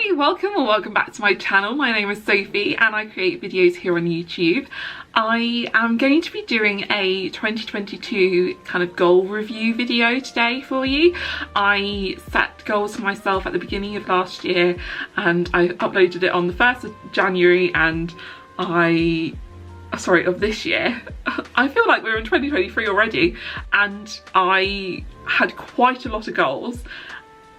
Hi, welcome or welcome back to my channel. My name is Sophie and I create videos here on YouTube. I am going to be doing a 2022 kind of goal review video today for you. I set goals for myself at the beginning of last year and I uploaded it on the 1st of January and of this year. I feel like we're in 2023 already and I had quite a lot of goals.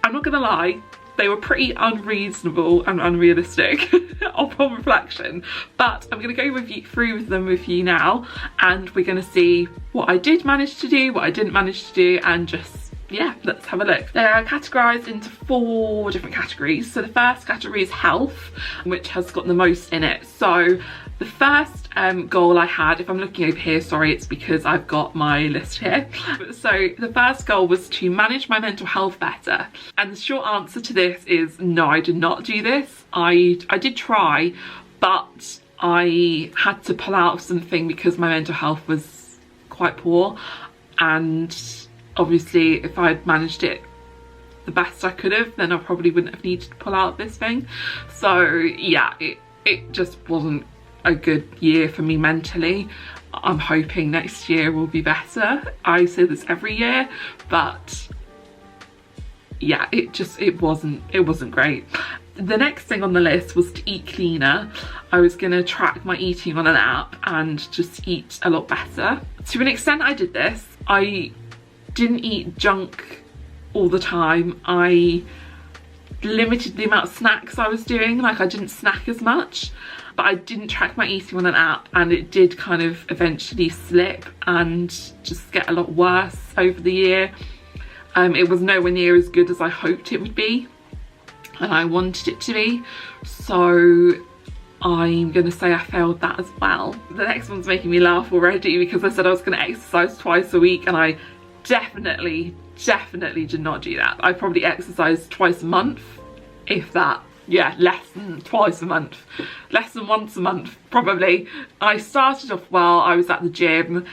I'm not gonna lie, they were pretty unreasonable and unrealistic upon reflection, but I'm going to go through them with you now and we're going to see what I did manage to do, what I didn't manage to do, and just, yeah, let's have a look. They are categorised into 4 different categories. So the first category is health, which has got the most in it. So the first goal I had, if I'm looking over here, sorry, it's because I've got my list here. So the first goal was to manage my mental health better. And the short answer to this is no, I did not do this. I did try, but I had to pull out of something because my mental health was quite poor. And obviously if I'd managed it the best I could have, then I probably wouldn't have needed to pull out this thing. So yeah, it just wasn't a good year for me mentally. I'm hoping next year will be better. I say this every year, but yeah, it wasn't great. The next thing on the list was to eat cleaner. I was gonna track my eating on an app and just eat a lot better. To an extent I did this. I didn't eat junk all the time. I limited the amount of snacks I was doing, like I didn't snack as much, but I didn't track my eating on an app and it did kind of eventually slip and just get a lot worse over the year. It was nowhere near as good as I hoped it would be and I wanted it to be, so I'm gonna say I failed that as well. The next one's making me laugh already because I said I was gonna exercise twice a week and I definitely did not do that. I probably exercised twice a month, if that. Yeah, less than twice a month, less than once a month probably. I started off well, I was at the gym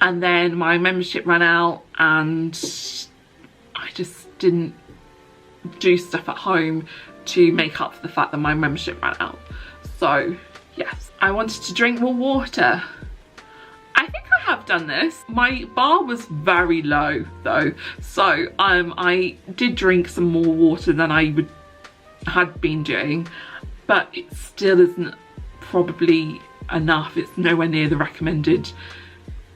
and then my membership ran out and I just didn't do stuff at home to make up for the fact that my membership ran out. So yes, I wanted to drink more water. I think I have done this. My bar was very low though, so I did drink some more water than I had been doing, but it still isn't probably enough. It's nowhere near the recommended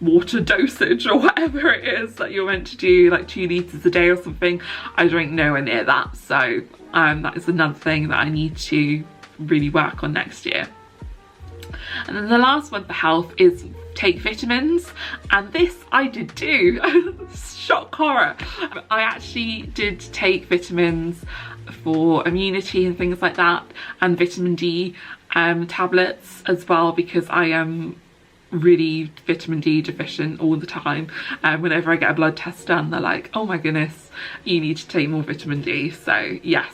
water dosage or whatever it is that you're meant to do, like 2 litres a day or something. I drink nowhere near that, so that is another thing that I need to really work on next year. And then the last one for health is take vitamins, and this I did do. Shock horror. I actually did take vitamins for immunity and things like that, and vitamin D tablets as well, because I am really vitamin D deficient all the time. Whenever I get a blood test done, they're like, oh my goodness, you need to take more vitamin D. So yes,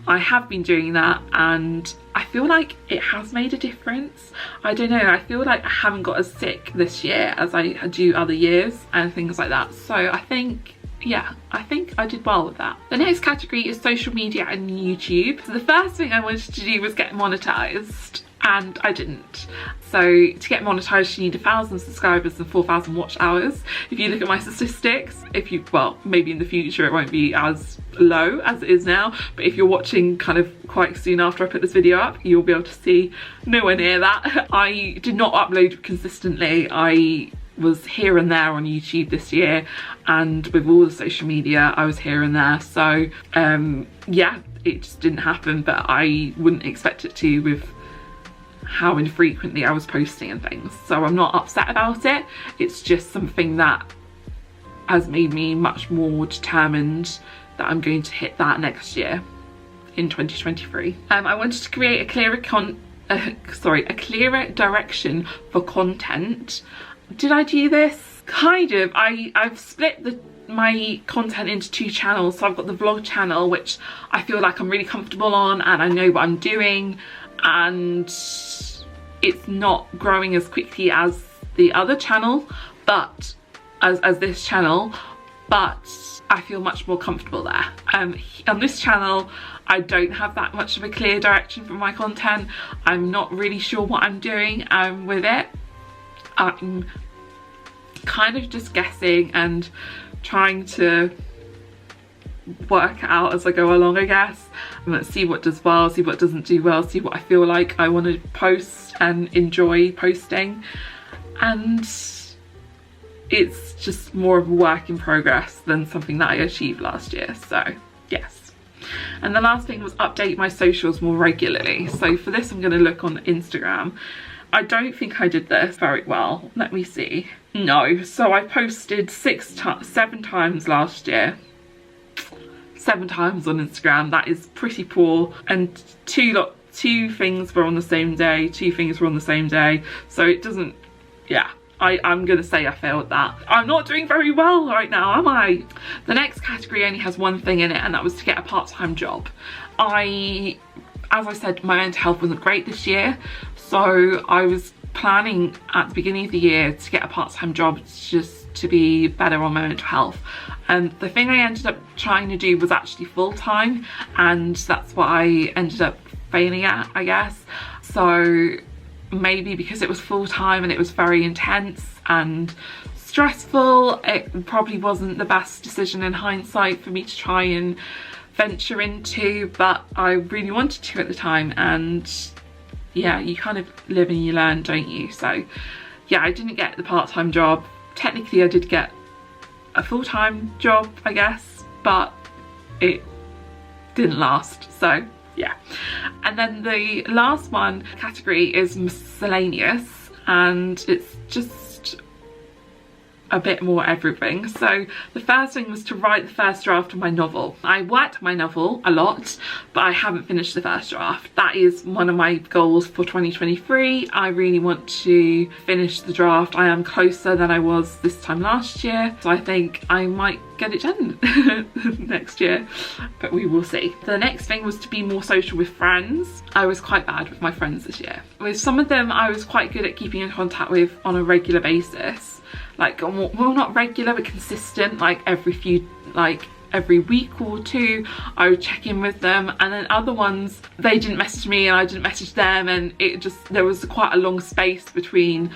I have been doing that and I feel like it has made a difference. I don't know, I feel like I haven't got as sick this year as I do other years and things like that. So I think, yeah, I think I did well with that. The next category is social media and YouTube. So the first thing I wanted to do was get monetized and I didn't. So to get monetized you need 1,000 subscribers and 4,000 watch hours. If you look at my statistics, well, maybe in the future it won't be as low as it is now, but if you're watching kind of quite soon after I put this video up, you'll be able to see nowhere near that. I did not upload consistently. I was here and there on YouTube this year, and with all the social media I was here and there, so yeah, it just didn't happen, but I wouldn't expect it to with how infrequently I was posting and things. So I'm not upset about it. It's just something that has made me much more determined that I'm going to hit that next year in 2023. I wanted to create a clearer direction for content. Did I do this? Kind of. I've split my content into 2 channels. So I've got the vlog channel, which I feel like I'm really comfortable on and I know what I'm doing, and it's not growing as quickly as the other channel, but as this channel, but I feel much more comfortable there. On this channel I don't have that much of a clear direction for my content. I'm not really sure what I'm doing with it. I'm kind of just guessing and trying to work it out as I go along, I guess. And let's see what does well, see what doesn't do well, see what I feel like I want to post and enjoy posting. And it's just more of a work in progress than something that I achieved last year, so yes. And the last thing was update my socials more regularly. So for this I'm going to look on Instagram. I don't think I did this very well. Let me see. No, so I posted 7 times last year. 7 times on Instagram. That is pretty poor. And two things were on the same day, 2 things were on the same day. So it doesn't, yeah. I'm gonna say I failed that. I'm not doing very well right now, am I? The next category only has one thing in it, and that was to get a part-time job. As I said, my mental health wasn't great this year, so I was planning at the beginning of the year to get a part-time job just to be better on my mental health. And the thing I ended up trying to do was actually full-time, and that's what I ended up failing at, I guess. So maybe because it was full-time and it was very intense and stressful, it probably wasn't the best decision in hindsight for me to try and venture into, but I really wanted to at the time. And yeah, you kind of live and you learn, don't you? So yeah, I didn't get the part-time job. Technically I did get a full-time job, I guess, but it didn't last, so yeah. And then the last one category is miscellaneous, and it's just a bit more everything. So the first thing was to write the first draft of my novel. I worked on my novel a lot, but I haven't finished the first draft. That is one of my goals for 2023. I really want to finish the draft. I am closer than I was this time last year, so I think I might get it done next year, but we will see. The next thing was to be more social with friends. I was quite bad with my friends this year. With some of them I was quite good at keeping in contact with on a regular basis. Like, well, not regular, but consistent, like every week or 2 I would check in with them. And then other ones, they didn't message me and I didn't message them, and there was quite a long space between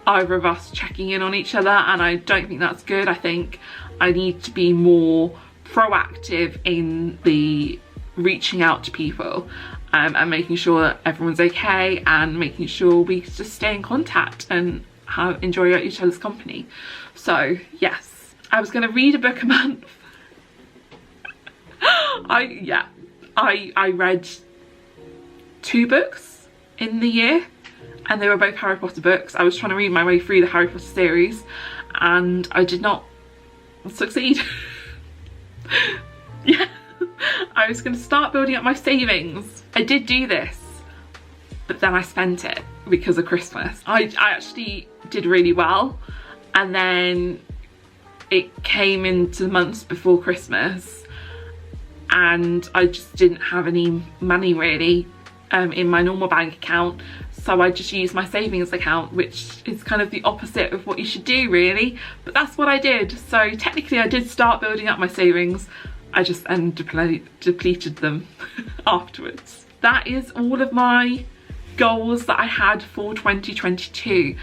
either of us checking in on each other, and I don't think that's good. I think I need to be more proactive in the reaching out to people and making sure that everyone's okay, and making sure we just stay in contact and enjoy each other's company. So yes, I was going to read a book a month. I read 2 books in the year, and they were both Harry Potter books. I was trying to read my way through the Harry Potter series and I did not succeed. Yeah, I was going to start building up my savings. I did do this, but then I spent it because of Christmas. I actually did really well, and then it came into the months before Christmas and I just didn't have any money really in my normal bank account, so I just used my savings account, which is kind of the opposite of what you should do really, but that's what I did. So technically I did start building up my savings, I just then depleted them afterwards. That is all of my goals that I had for 2022.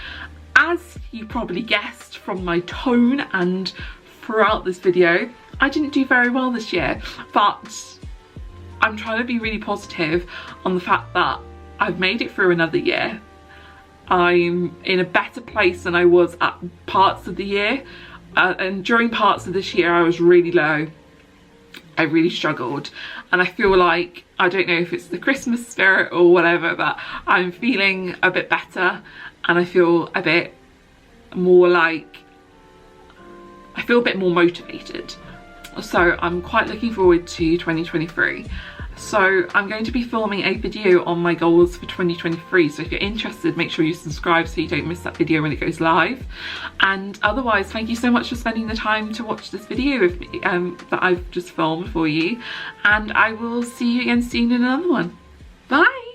As you probably guessed from my tone and throughout this video, I didn't do very well this year, but I'm trying to be really positive on the fact that I've made it through another year. I'm in a better place than I was at parts of the year, and during parts of this year I was really low. I really struggled, and I feel like, I don't know if it's the Christmas spirit or whatever, but I'm feeling a bit better, and I feel a bit more like, I feel a bit more motivated. So I'm quite looking forward to 2023. So I'm going to be filming a video on my goals for 2023, so if you're interested, make sure you subscribe so you don't miss that video when it goes live. And otherwise, thank you so much for spending the time to watch this video with me, that I've just filmed for you, and I will see you again soon in another one. Bye!